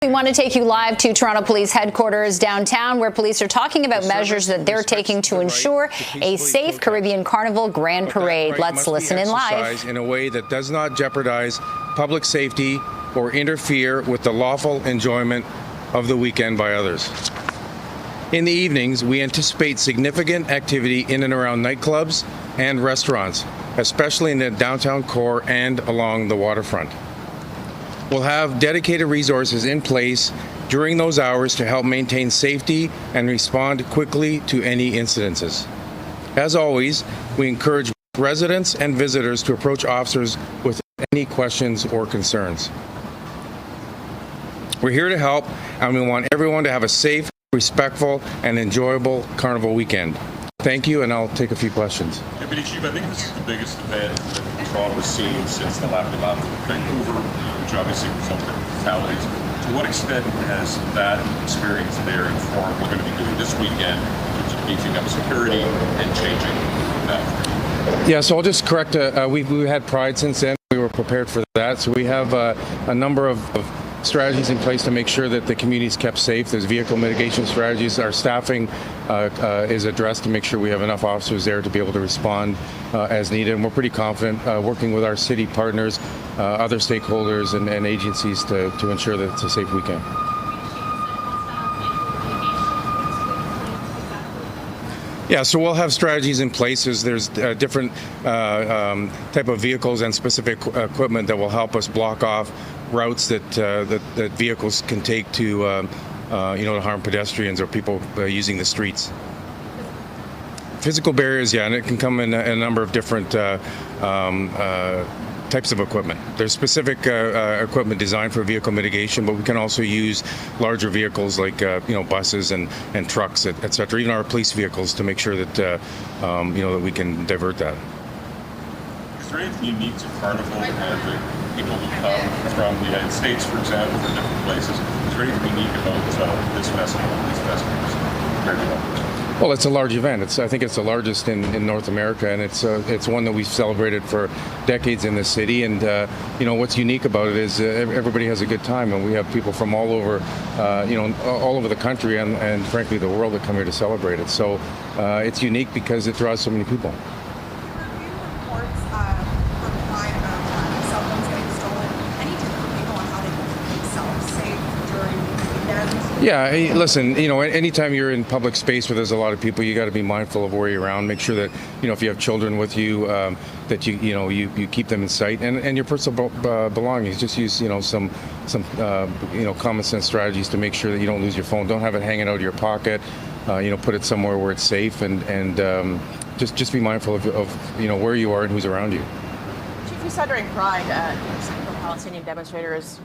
We want to take you live to Toronto Police Headquarters downtown, where police are talking about measures that they're taking to ensure a safe Caribbean Carnival Grand Parade. Let's listen in live. In a way that does not jeopardize public safety or interfere with the lawful enjoyment of the weekend by others. In the evenings, we anticipate significant activity in and around nightclubs and restaurants, especially in the downtown core and along the waterfront. We'll have dedicated resources in place during those hours to help maintain safety and respond quickly to any incidences. As always, we encourage residents and visitors to approach officers with any questions or concerns. We're here to help, and we want everyone to have a safe, respectful, and enjoyable Carnival weekend. Thank you, and I'll take a few questions. Deputy Chief, I think this is the biggest event that Toronto has seen since the last Vancouver, which obviously resulted in fatalities. To what extent has that experience there informed what we're going to be doing this weekend in terms of beefing up security and changing that? Yeah, so I'll just correct, we've had Pride since then. We were prepared for that. So we have a number of strategies in place to make sure that the community is kept safe. There's vehicle mitigation strategies. Our staffing is addressed to make sure we have enough officers there to be able to respond as needed. And we're pretty confident working with our city partners, other stakeholders and agencies to ensure that it's a safe weekend. Yeah, so we'll have strategies in place. There's different type of vehicles and specific equipment that will help us block off routes that vehicles can take to to harm pedestrians or people using the streets. Physical barriers, yeah, and it can come in a number of different types of equipment. There's specific equipment designed for vehicle mitigation, but we can also use larger vehicles like buses and trucks, et cetera, even our police vehicles, to make sure that that we can divert that. Is there anything unique to Carnival and the people who come from the United States, for example, from different places? Is there anything unique about this festival, these festivals compared to others? Well, it's a large event. I think it's the largest in North America, and it's one that we've celebrated for decades in the city. And what's unique about it is everybody has a good time, and we have people from all over, all over the country and frankly the world that come here to celebrate it. So it's unique because it draws so many people. Yeah, listen, anytime you're in public space where there's a lot of people, you got to be mindful of where you're around. Make sure that, if you have children with you, that you keep them in sight, and your personal belongings. Just use, some common sense strategies to make sure that you don't lose your phone. Don't have it hanging out of your pocket. Put it somewhere where it's safe, and just be mindful of where you are and who's around you. Chief, you said during Pride, Palestinian demonstrators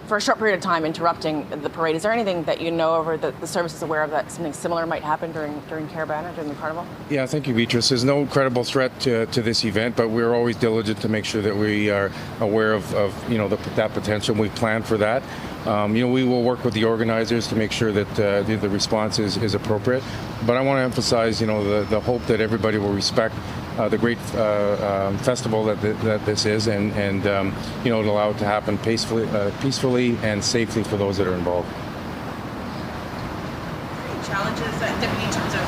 for a short period of time interrupting the parade. Is there anything that the service is aware of that something similar might happen during Caribana, during the Carnival? Yeah, thank you, Beatrice. There's no credible threat to this event, but we're always diligent to make sure that we are aware of that potential. We plan for that. We will work with the organizers to make sure that the response is appropriate. But I want to emphasize, the hope that everybody will respect the great festival that this is, and allow it to happen peacefully and safely for those that are involved. Any challenges in terms of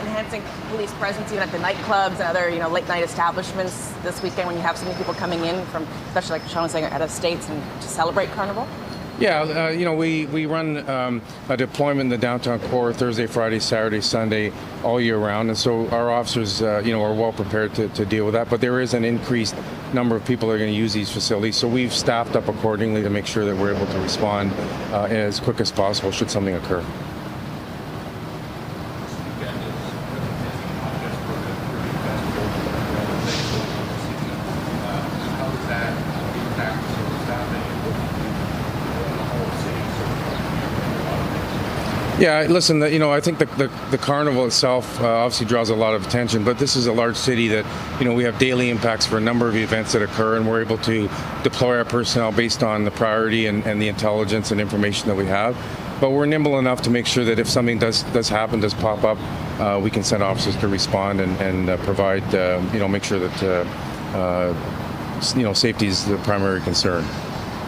enhancing police presence even at the nightclubs and other late night establishments this weekend when you have so many people coming in from, especially like Sean was saying, out of states and to celebrate Carnival? Yeah, we run a deployment in the downtown core Thursday, Friday, Saturday, Sunday, all year round, and so our officers, are well prepared to deal with that. But there is an increased number of people that are going to use these facilities, so we've staffed up accordingly to make sure that we're able to respond as quick as possible should something occur. Yeah, listen, I think the carnival itself obviously draws a lot of attention, but this is a large city that, we have daily impacts for a number of events that occur, and we're able to deploy our personnel based on the priority and the intelligence and information that we have. But we're nimble enough to make sure that if something does pop up, we can send officers to respond and provide, make sure that, safety is the primary concern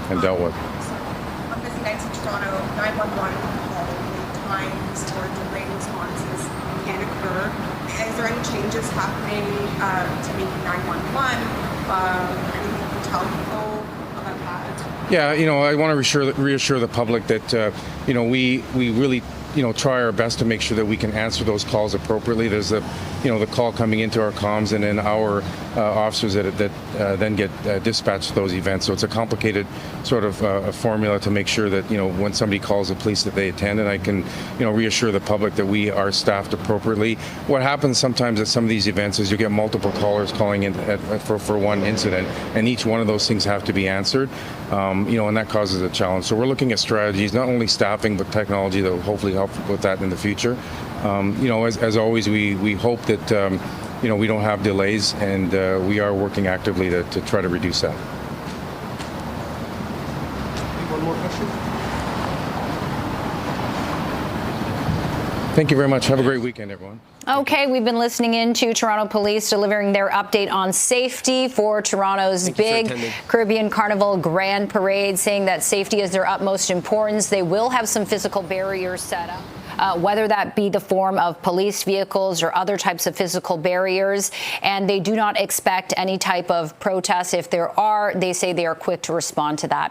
and dealt with. 911 call times or delayed responses can occur. Is there any changes happening to maybe 911? Anything you can tell people about that? Yeah, I want to reassure the public that, we really, try our best to make sure that we can answer those calls appropriately. There's the call coming into our comms, and then our officers that then get dispatched to those events. So it's a complicated sort of a formula to make sure that, when somebody calls the police that they attend, and I can, reassure the public that we are staffed appropriately. What happens sometimes at some of these events is you get multiple callers calling in for one incident, and each one of those things have to be answered, and that causes a challenge. So we're looking at strategies, not only staffing, but technology that will hopefully help with that in the future. As always, we hope that, we don't have delays, and we are working actively to try to reduce that. One more question? Thank you very much. Have a great weekend, everyone. Okay, we've been listening in to Toronto Police delivering their update on safety for Toronto's big Caribbean Carnival Grand Parade, saying that safety is their utmost importance. They will have some physical barriers set up, whether that be the form of police vehicles or other types of physical barriers, and they do not expect any type of protest. If there are, they say they are quick to respond to that.